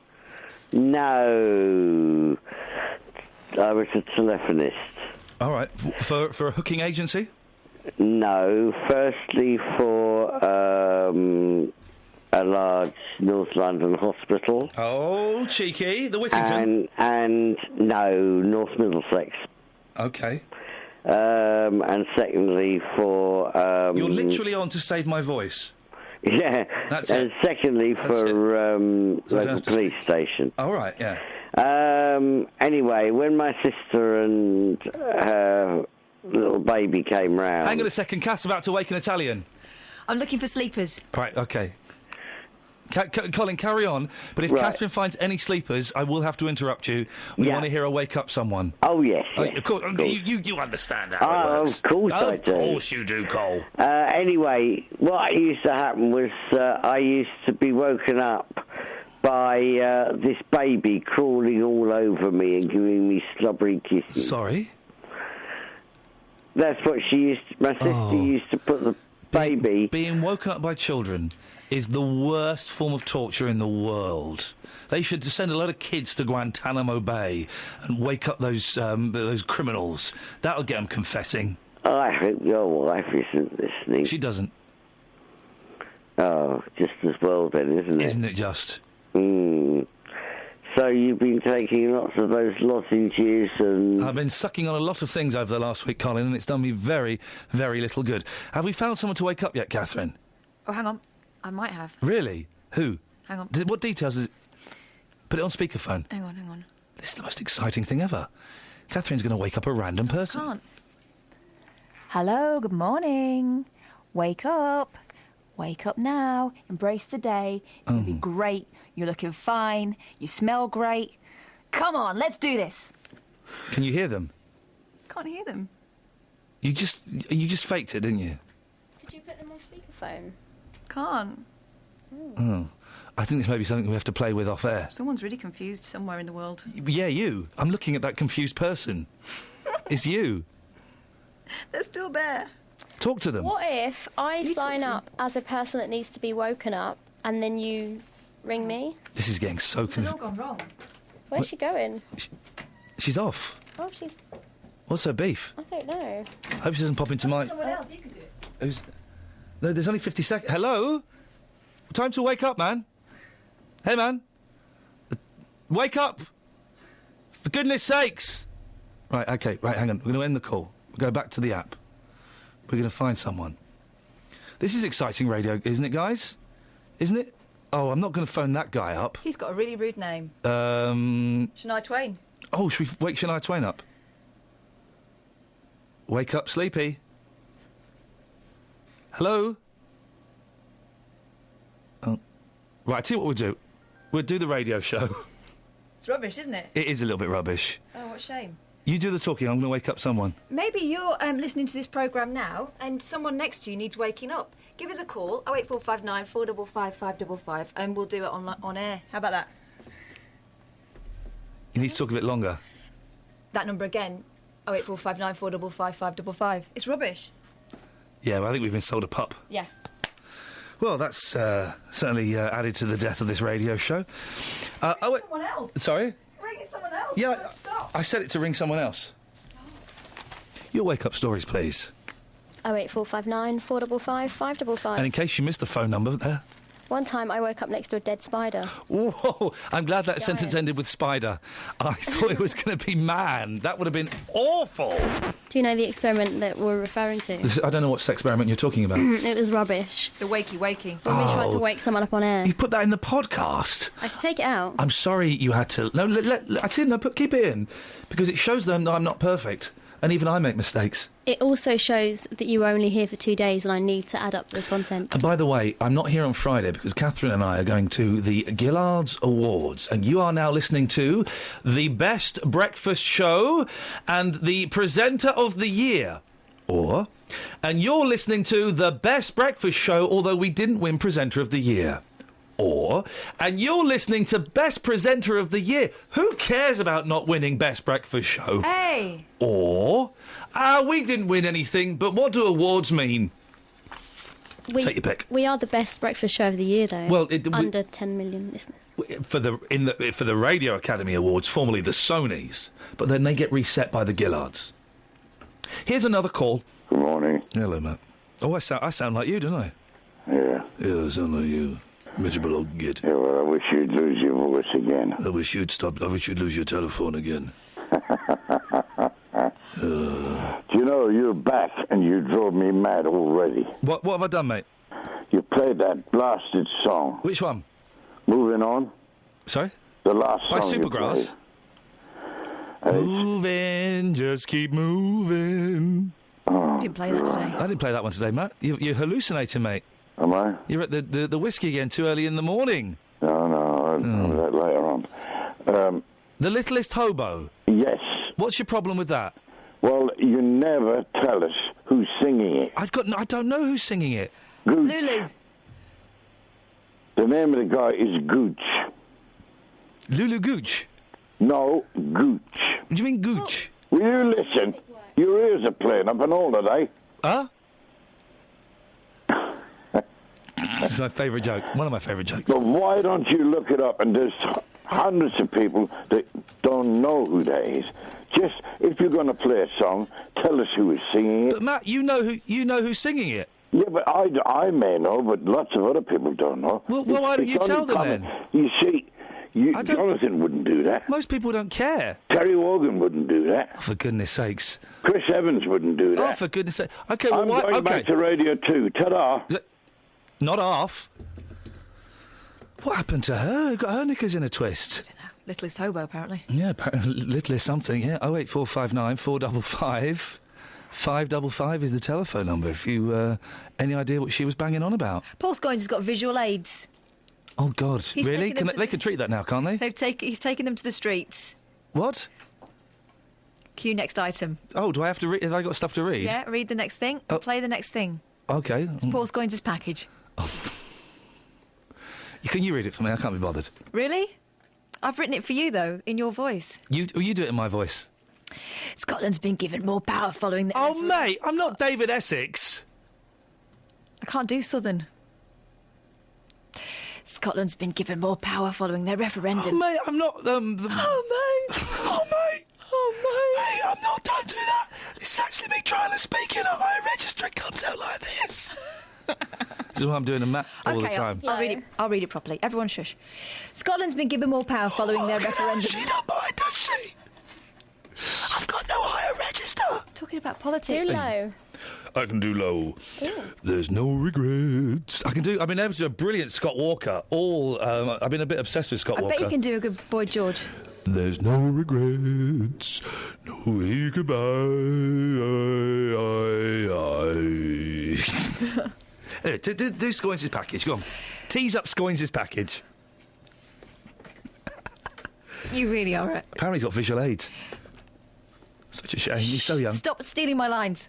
No. I was a telephonist. All right. For a hooking agency? No. Firstly, for a large North London hospital. Oh, cheeky. The Whittington? And no, North Middlesex. Okay. And secondly, for... You're literally on to save my voice. Yeah. That's and it. secondly, for local police station. All right, yeah. Anyway, when my sister and her little baby came round... Hang on a second. Kath's about to wake an Italian. I'm looking for sleepers. Right, OK. Colin, carry on. But if Catherine finds any sleepers, I will have to interrupt you. We want to hear her wake up someone. Oh, yes. Of course. You understand how it works. Of course I do. Of course you do, Cole. Anyway, what used to happen was I used to be woken up by this baby crawling all over me and giving me slobbery kisses. Sorry? That's what my sister used to put the baby... Being woken up by children is the worst form of torture in the world. They should send a load of kids to Guantanamo Bay and wake up those criminals. That'll get them confessing. I hope your wife isn't listening. She doesn't. Oh, just as well then, isn't it? Isn't it just? So you've been taking lots of those lozenges and... I've been sucking on a lot of things over the last week, Colin, and it's done me very, very little good. Have we found someone to wake up yet, Catherine? Oh, hang on. I might have. Really? Who? Hang on. What details is it? Put it on speakerphone. Hang on. This is the most exciting thing ever. Catherine's going to wake up a random person. I can't. Hello, good morning. Wake up. Wake up now. Embrace the day. It's going to be great. You're looking fine. You smell great. Come on, let's do this. Can you hear them? Can't hear them. You just faked it, didn't you? Could you put them on speakerphone? Can't. Oh. I think this may be something we have to play with off air. Someone's really confused somewhere in the world. Yeah, you. I'm looking at that confused person. It's you. They're still there. Talk to them. What if I sign up as a person that needs to be woken up and then you ring me? This is getting so This has all gone wrong. Where's she going? She's off. Oh, she's... What's her beef? I don't know. I hope she doesn't pop into my... Someone else, you could do it. No, there's only 50 seconds. Hello? Time to wake up, man. Hey, man. Wake up! For goodness sakes! Right, OK, right, hang on. We're going to end the call. We'll go back to the app. We're going to find someone. This is exciting radio, isn't it, guys? Isn't it? Oh, I'm not going to phone that guy up. He's got a really rude name. Shania Twain. Oh, should we wake Shania Twain up? Wake up, sleepy. Hello? Oh. Right, I'll tell you what we'll do. We'll do the radio show. It's rubbish, isn't it? It is a little bit rubbish. Oh, what a shame. You do the talking, I'm going to wake up someone. Maybe you're listening to this programme now and someone next to you needs waking up. Give us a call, 08459 455 555, and we'll do it on air. How about that? You need to talk a bit longer. That number again, 08459 455 555. It's rubbish. Yeah, well, I think we've been sold a pup. Yeah. Well, that's certainly added to the death of this radio show. Someone else. Sorry? Ring it someone else. Yeah, Stop. I said it to ring someone else. Stop. Your wake-up stories, please. 08459 455 555. And in case you missed the phone number there... One time I woke up next to a dead spider. Whoa! I'm glad that sentence ended with spider. I thought it was going to be man. That would have been awful. Do you know the experiment that we're referring to? I don't know what experiment you're talking about. It was rubbish. The wakey. When we tried to wake someone up on air. You put that in the podcast. I could take it out. I'm sorry you had to... No, keep it in. Because it shows them that I'm not perfect. And even I make mistakes. It also shows that you were only here for 2 days and I need to add up the content. And by the way, I'm not here on Friday because Catherine and I are going to the Gillards Awards. And you are now listening to the Best Breakfast Show and the Presenter of the Year. And you're listening to the Best Breakfast Show, although we didn't win Presenter of the Year. And you're listening to Best Presenter of the Year. Who cares about not winning Best Breakfast Show? Hey! We didn't win anything, but what do awards mean? Take your pick. We are the Best Breakfast Show of the Year, though. Well, under 10 million listeners. For the Radio Academy Awards, formerly the Sonys, but then they get reset by the Gillards. Here's another call. Good morning. Hello, Matt. Oh, I sound like you, don't I? Yeah. Yeah, I sound like you. Miserable old git. Yeah, well, I wish you'd lose your voice again. I wish you'd stop. I wish you'd lose your telephone again. Do you know, you're back and you drove me mad already. What have I done, mate? You played that blasted song. Which one? Moving On. Sorry? The last By song Supergrass? Moving, just keep moving. You didn't play that today. I didn't play that one today, Matt. You're hallucinating, mate. Am I? You're at the whiskey again too early in the morning. No, I'll do that later on. The Littlest Hobo? Yes. What's your problem with that? Well, you never tell us who's singing it. I don't know who's singing it. Gooch. Lulu. The name of the guy is Gooch. Lulu Gooch? No, Gooch. What do you mean Gooch? Will you listen? Your ears are playing up on holiday. Huh? This is my favourite joke. One of my favourite jokes. But why don't you look it up? And there's hundreds of people that don't know who that is. Just, if you're going to play a song, tell us who is singing it. But Matt, you know who's singing it. Yeah, but I may know, but lots of other people don't know. Well, why don't you tell them then? You see, Jonathan wouldn't do that. Most people don't care. Terry Wogan wouldn't do that. Oh, for goodness sakes. Chris Evans wouldn't do that. Oh, for goodness sake. Okay, well, I'm why? going back to Radio 2. Ta-da. Not half. What happened to her? Who got her knickers in a twist? I don't know. Littlest Hobo, apparently. Yeah, littlest something, yeah. 08459 455 555 is the telephone number if you... any idea what she was banging on about? Paul Scoins has got visual aids. Oh, God. He's really? taken them They can treat that now, can't they? He's taken them to the streets. What? Cue next item. Oh, do I have to read? Have I got stuff to read? Yeah, read the next thing. And play the next thing. Okay. It's Paul Scoins' package. Can you read it for me? I can't be bothered. Really? I've written it for you, though, in your voice. You do it in my voice. Scotland's been given more power following the... Oh, mate, I'm not David Essex. I can't do Southern. Scotland's been given more power following their referendum. Oh, mate, I'm not... Oh, mate. Oh, mate. Oh, mate. Hey, I'm not... Don't do that. This is actually me trying to speak in a high register. It comes out like this. This is what I'm doing in all the time. I'll read it properly. Everyone shush. Scotland's been given more power following their referendum. She don't mind, does she? I've got no higher register. Talking about politics. Do low. I can do low. Ooh. There's no regrets. I've been able to do a brilliant Scott Walker. I've been a bit obsessed with Scott Walker. I bet you can do a good Boy George. There's no regrets, no way goodbye. Anyway, do Scoins' package. Go on. Tease up Scoins' package. You really are it. Apparently he's got visual aids. Such a shame. He's so young. Stop stealing my lines.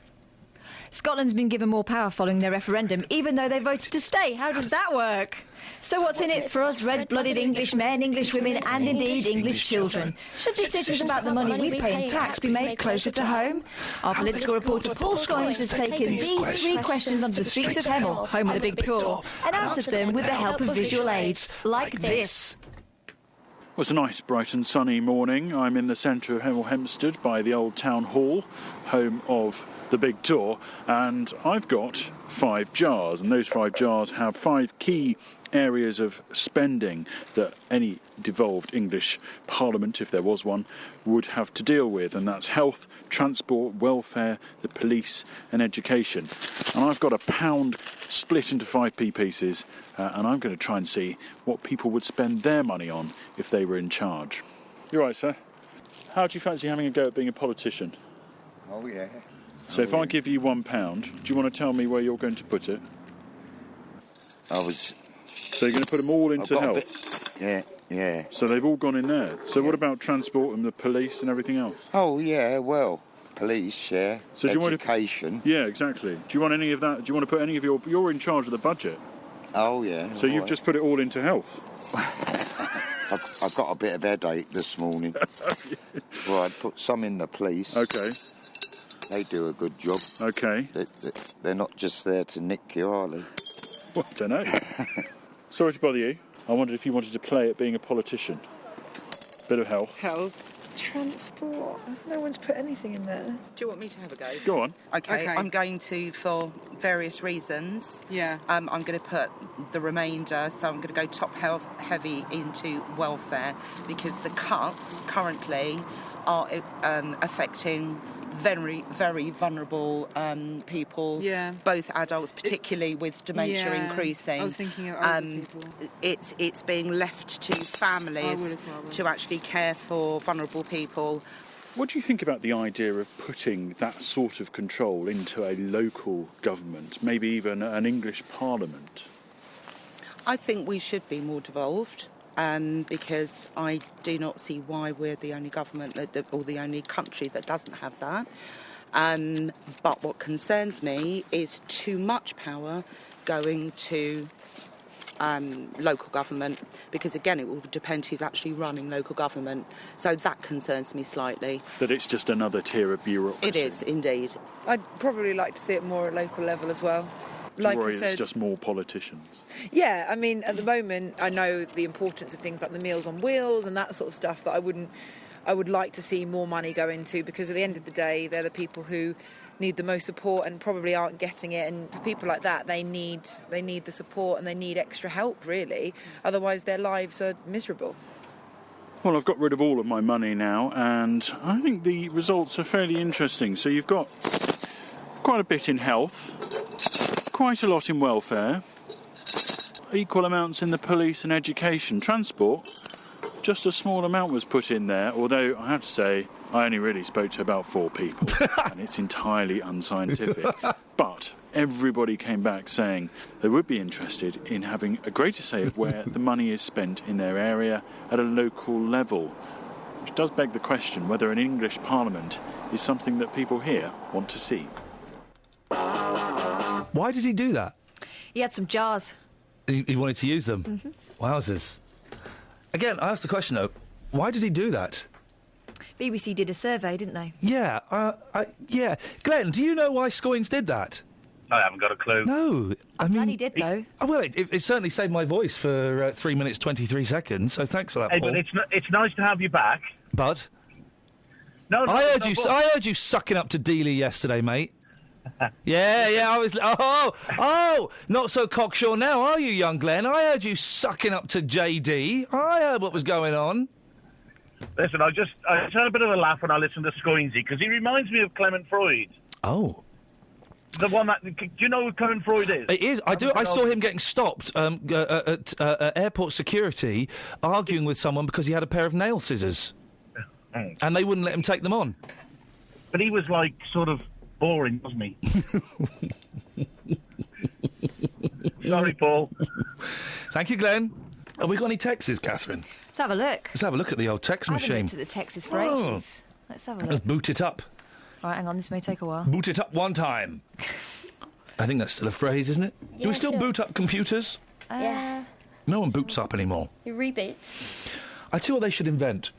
Scotland's been given more power following their referendum, even though they voted to stay. How does that work? So what's in it for us red-blooded English men, English women and indeed English children? Should decisions about the money we pay in tax be made closer to home? Our political reporter Paul Scoins has taken these 3 questions onto the streets of Hemel, home of the Big Tour, and answered them with the help of visual aids, like this. Well, it's a nice, bright and sunny morning. I'm in the centre of Hemel Hempstead by the old town hall, home of the Big Tour, and I've got 5 jars, and those 5 jars have 5 key areas of spending that any devolved English Parliament, if there was one, would have to deal with, and that's health, transport, welfare, the police and education. And I've got £1 split into 5p pieces, and I'm going to try and see what people would spend their money on if they were in charge. You're right, sir. How do you fancy having a go at being a politician? Oh, yeah. So if I give you £1, do you want to tell me where you're going to put it? So you're going to put them all into health? Yeah. So they've all gone in there. So what about transport and the police and everything else? Oh, yeah, well, police, yeah. So education. Yeah, exactly. Do you want any of that? Do you want to put any of your... You're in charge of the budget. Oh, yeah. So you've just put it all into health? I've got a bit of headache this morning. Well, I'd put some in the police. OK. They do a good job. OK. They're not just there to nick you, are they? Well, I don't know. Sorry to bother you. I wondered if you wanted to play at being a politician. Bit of health. Transport. No one's put anything in there. Do you want me to have a go? Go on. Okay. I'm going to, for various reasons, I'm going to put the remainder, so I'm going to go top heavy into welfare, because the cuts currently are affecting very, very vulnerable people, both adults, particularly with dementia increasing. I was thinking of older people. It's being left to families to actually care for vulnerable people. What do you think about the idea of putting that sort of control into a local government, maybe even an English Parliament? I think we should be more devolved. Because I do not see why we're the only government or the only country that doesn't have that. But what concerns me is too much power going to local government, because again it will depend who's actually running local government. So that concerns me slightly. That it's just another tier of bureaucracy. It is, indeed. I'd probably like to see it more at local level as well. Like worry it's just more politicians. Yeah, I mean, at the moment, I know the importance of things like the Meals on Wheels and that sort of stuff that I would like to see more money go into, because at the end of the day, they're the people who need the most support and probably aren't getting it. And for people like that, they need the support and they need extra help, really. Otherwise, their lives are miserable. Well, I've got rid of all of my money now, and I think the results are fairly interesting. So you've got quite a bit in health. Quite a lot in welfare, equal amounts in the police and education. Transport, just a small amount was put in there, although I have to say I only really spoke to about 4 people and it's entirely unscientific. But everybody came back saying they would be interested in having a greater say of where the money is spent in their area at a local level. which does beg the question whether an English Parliament is something that people here want to see. Why did he do that? He had some jars. He wanted to use them? Mm-hmm. Wowzers. Again, I asked the question, though, why did he do that? BBC did a survey, didn't they? Yeah, yeah. Glenn, do you know why Scoins did that? I haven't got a clue. No. I'm glad he did, though. Well, it certainly saved my voice for 3 minutes, 23 seconds, so thanks for that, Hey, Paul. but it's nice to have you back. But? No, I heard you sucking up to Dealey yesterday, mate. Yeah, I was... Oh, not so cocksure now, are you, young Glenn? I heard you sucking up to JD. I heard what was going on. Listen, I just had a bit of a laugh when I listened to Scoinsy, because he reminds me of Clement Freud. Oh. The one that... Do you know who Clement Freud is? It is. I do. I saw him getting stopped at airport security, arguing with someone because he had a pair of nail scissors. And they wouldn't let him take them on. But he was, like, sort of boring, wasn't he? Sorry, Paul. Thank you, Glenn. Have we got any texts, Catherine? Let's have a look. Let's have a look at the old text I machine. haven't looked at the texts for ages. Let's have a look. Let's boot it up. All right, hang on, this may take a while. Boot it up one time. I think that's still a phrase, isn't it? Yeah, Do we still sure. boot up computers? Yeah. No one boots up anymore. You reboot. I tell you what they should invent.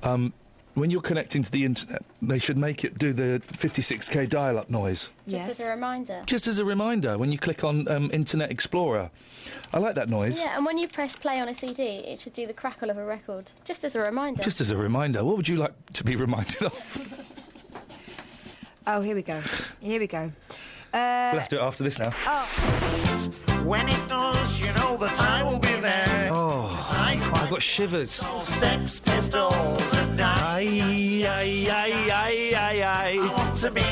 When you're connecting to the internet, they should make it do the 56k dial-up noise. Just as a reminder. Just as a reminder, when you click on Internet Explorer. I like that noise. Yeah, and when you press play on a CD, it should do the crackle of a record. Just as a reminder. Just as a reminder. What would you like to be reminded of? Oh, here we go. Here we go. We'll have to do it after this now. When it does, you know that I will be there. Oh, I've got shivers. Sex Pistols and I want to be.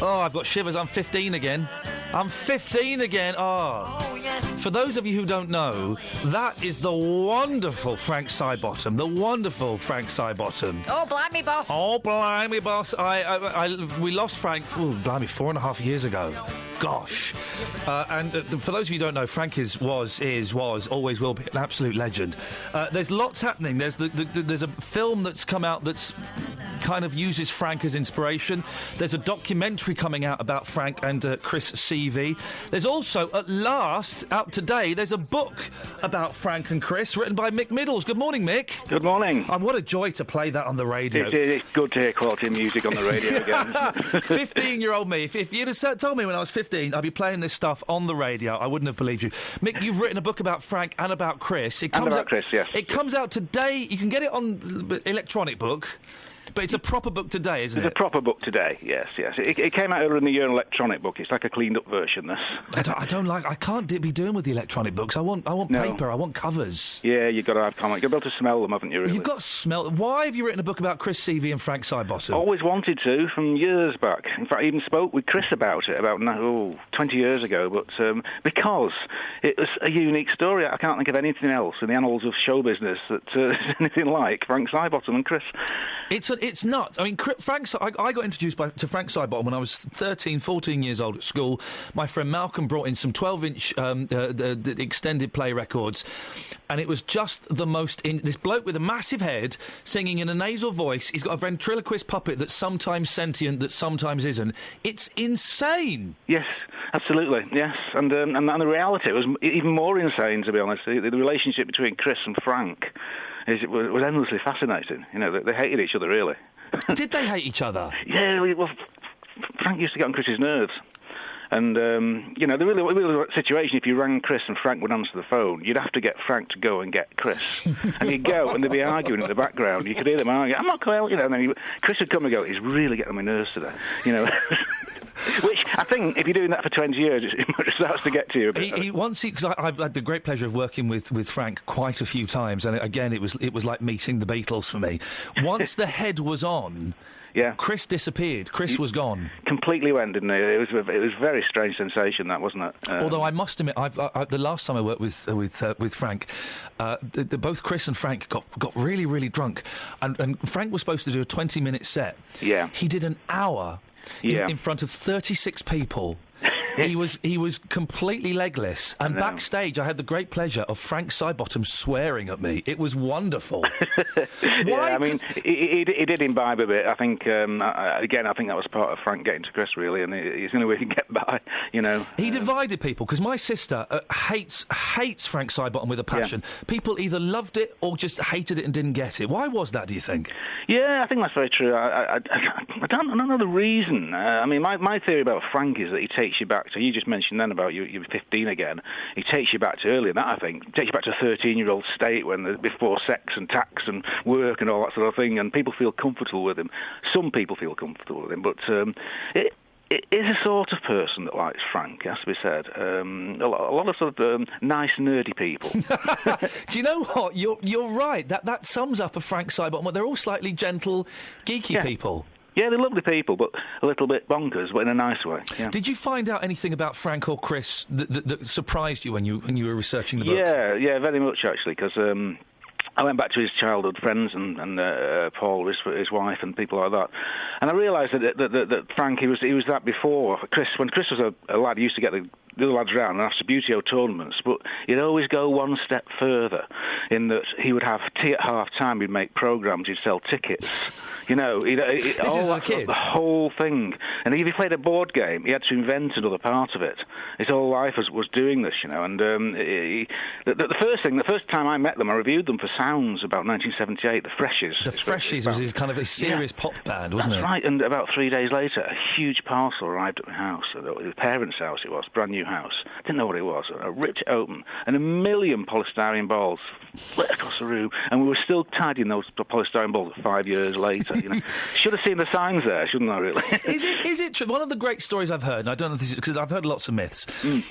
Oh, I've got shivers. I'm 15 again. I'm 15 again. Oh, yes. For those of you who don't know, that is the wonderful Frank Sidebottom. The wonderful Frank Sidebottom. Oh, blimey, boss. Oh, blimey, boss. We lost Frank, blimey, 4.5 years ago. Gosh. And for those of you who don't know, Frank always will be an absolute legend. There's lots happening. There's a film that's come out that's kind of uses Frank as inspiration. There's a documentary coming out about Frank and Chris CV. There's also, at last, out today, there's a book about Frank and Chris written by Mick Middles. Good morning, Mick. Good morning. What a joy to play that on the radio. It's good to hear quality music on the radio again. 15-year-old me. If you'd have told me when I was 15 I'd be playing this stuff on the radio, I wouldn't have believed you. Mick, you've written a book about Frank and about Chris. Chris, yes. It comes out today. You can get it on electronic book. But it's a proper book today, isn't it? It's a proper book today, yes. It came out earlier in the year, an electronic book. It's like a cleaned-up version, this. I can't be doing with the electronic books. I want paper, I want covers. Yeah, you've got to have comic. You've got to be able to smell them, haven't you, really? You've got to smell... Why have you written a book about Chris CV and Frank Sidebottom? Always wanted to, from years back. In fact, I even spoke with Chris about it, 20 years ago, but because it was a unique story. I can't think of anything else in the annals of show business that is anything like Frank Sidebottom and Chris. It's nuts. I mean, I got introduced to Frank Sidebottom when I was 13, 14 years old at school. My friend Malcolm brought in some 12-inch extended play records, and it was just the most... this bloke with a massive head singing in a nasal voice. He's got a ventriloquist puppet that's sometimes sentient, that sometimes isn't. It's insane. Yes, absolutely, yes. And the reality was even more insane, to be honest. The relationship between Chris and Frank was endlessly fascinating. You know, they hated each other, really. Did they hate each other? Yeah, well, Frank used to get on Chris's nerves. And, the really situation, if you rang Chris and Frank would answer the phone, you'd have to get Frank to go and get Chris. And you'd go, and they'd be arguing in the background. You could hear them arguing, I'm not going, and then Chris would come and go, he's really getting on my nerves today, Which, I think, if you're doing that for 20 years, it starts to get to you a bit. Because I've had the great pleasure of working with Frank quite a few times, and again, it was like meeting the Beatles for me. Once the head was on... Yeah, Chris disappeared. Chris was gone. Completely went, didn't he? It was a very strange sensation, that, wasn't it? Although I must admit, the last time I worked with Frank, both Chris and Frank got really, really drunk, and Frank was supposed to do a 20-minute set. Yeah, he did an hour in front of 36 people. He was completely legless, and backstage I had the great pleasure of Frank Sidebottom swearing at me. It was wonderful. I mean, he did imbibe a bit. I think, again, I think that was part of Frank getting to Chris, really, and he's the only way he can get by, you know. He divided people, because my sister hates Frank Sidebottom with a passion. Yeah. People either loved it or just hated it and didn't get it. Why was that, do you think? Yeah, I think that's very true. I don't know the reason. I mean, my theory about Frank is that he takes you back to, you just mentioned then about you were 15 again, he takes you back to earlier than that, I think. He takes you back to a 13-year-old state before sex and tax and work and all that sort of thing, and people feel comfortable with him. Some people feel comfortable with him, but it is a sort of person that likes Frank, it has to be said. A lot of sort of nice, nerdy people. Do you know what? You're right. That sums up a Frank Sidebottom. They're all slightly gentle, geeky people. Yeah, they're lovely people, but a little bit bonkers, but in a nice way. Yeah. Did you find out anything about Frank or Chris that surprised you when you were researching the book? Yeah, very much, actually, because I went back to his childhood friends and Paul, his wife, and people like that, and I realised that Frank, he was that before Chris. When Chris was a lad, he used to get the other lads round and have Subbuteo tournaments, but he'd always go one step further in that he would have tea at half-time, he'd make programmes, he'd sell tickets. You know, this is a kid. The whole thing. And if he played a board game, he had to invent another part of it. His whole life was doing this, you know. And the first time I met them, I reviewed them for Sounds about 1978, the Freshies. The Freshies was his kind of a serious pop band, wasn't it? That's right. And about 3 days later, a huge parcel arrived at my house. His parents' house it was, brand new house. Didn't know what it was. I ripped it open, and 1 million polystyrene balls flit across the room, and we were still tidying those polystyrene balls 5 years later. You know, should have seen the signs there, shouldn't I? Really? Is it true? One of the great stories I've heard, and I don't know if this is because I've heard lots of myths,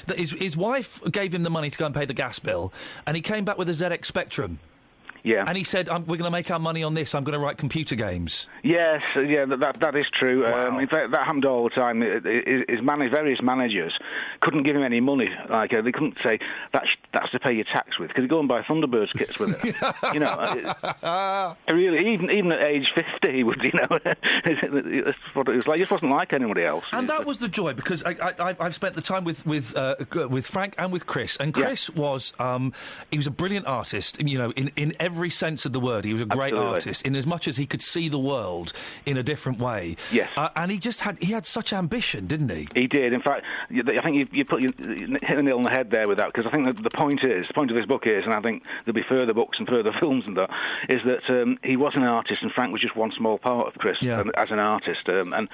that his wife gave him the money to go and pay the gas bill, and he came back with a ZX Spectrum. Yeah. And he said, we're going to make our money on this, I'm going to write computer games. Yes, that is true. Wow. In fact, that happened all the time. Various managers couldn't give him any money. Like, they couldn't say, that's to pay your tax with, because he'd go and buy Thunderbirds kits with it. You know, really, even at age 50, he would, you know, that's what it was like. He just wasn't like anybody else. And that was the joy, because I've spent the time with Frank and with Chris, and Chris was, he was a brilliant artist, you know, in every sense of the word. He was a great artist, in as much as he could see the world in a different way. Yes. And he had such ambition, didn't he? He did. In fact, I think you hit the nail on the head there with that, because I think the point of this book is, and I think there'll be further books and further films and that, is that he was an artist and Frank was just one small part of Chris as an artist. And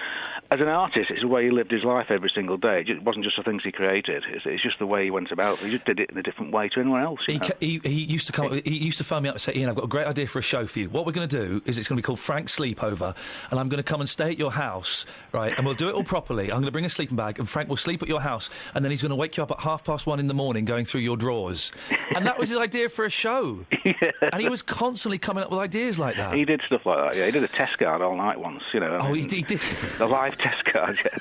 as an artist, it's the way he lived his life every single day. It wasn't just the things he created. It's just the way he went about. He just did it in a different way to anyone else. He used to come. He used to phone me up and say, Ian, I've got a great idea for a show for you. What we're going to do is it's going to be called Frank Sleepover, and I'm going to come and stay at your house, right, and we'll do it all properly. I'm going to bring a sleeping bag, and Frank will sleep at your house, and then he's going to wake you up at 1:30 in the morning going through your drawers. And that was his idea for a show. Yeah. And he was constantly coming up with ideas like that. He did stuff like that, yeah. He did a test card all night once, you know. Oh, he did? A live test card, yeah.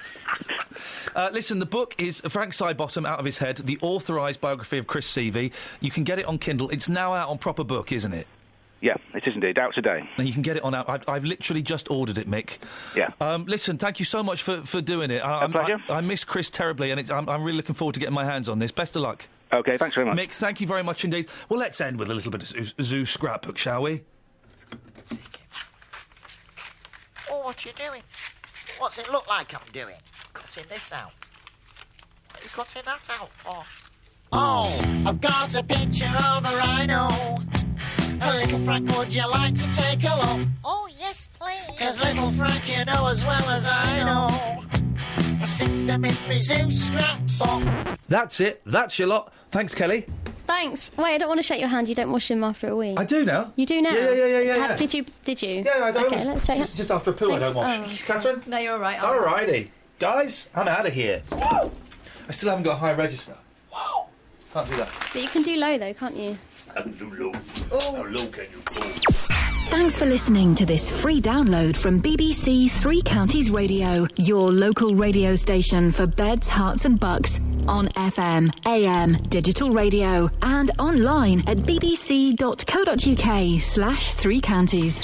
Listen, the book is Frank Sidebottom, Out of His Head, the authorised biography of Chris Seavey. You can get it on Kindle. It's now out on proper book, isn't it? Yeah, it is indeed. Out today. And you can get it on out. I've literally just ordered it, Mick. Yeah. Listen, thank you so much for doing it. A pleasure. I miss Chris terribly, and I'm really looking forward to getting my hands on this. Best of luck. OK, thanks very much. Mick, thank you very much indeed. Well, let's end with a little bit of zoo scrapbook, shall we? Oh, what you doing? What's it look like I'm doing? Cutting this out. What are you cutting that out for? Oh, I've got a picture of a rhino. A little Frank, would you like to take a look? Oh, yes, please. 'Cause little Frank, you know as well as I know, I stick them in my zoo scrapbook. That's it. That's your lot. Thanks, Kelly. Thanks. Wait, I don't want to shake your hand. You don't wash him after a wee. I do now. You do now? Yeah. Did you? Yeah, I don't. Okay, let's shake hands. Just after a poo, I don't wash. Oh. Catherine? No, you're all right. All righty. Guys, I'm out of here. Whoa! I still haven't got a high register. Whoa! Can't do that. But you can do low, though, can't you? I can do low. How low can you go? Thanks for listening to this free download from BBC Three Counties Radio, your local radio station for beds, hearts and bucks, on FM, AM, digital radio, and online at bbc.co.uk/3counties.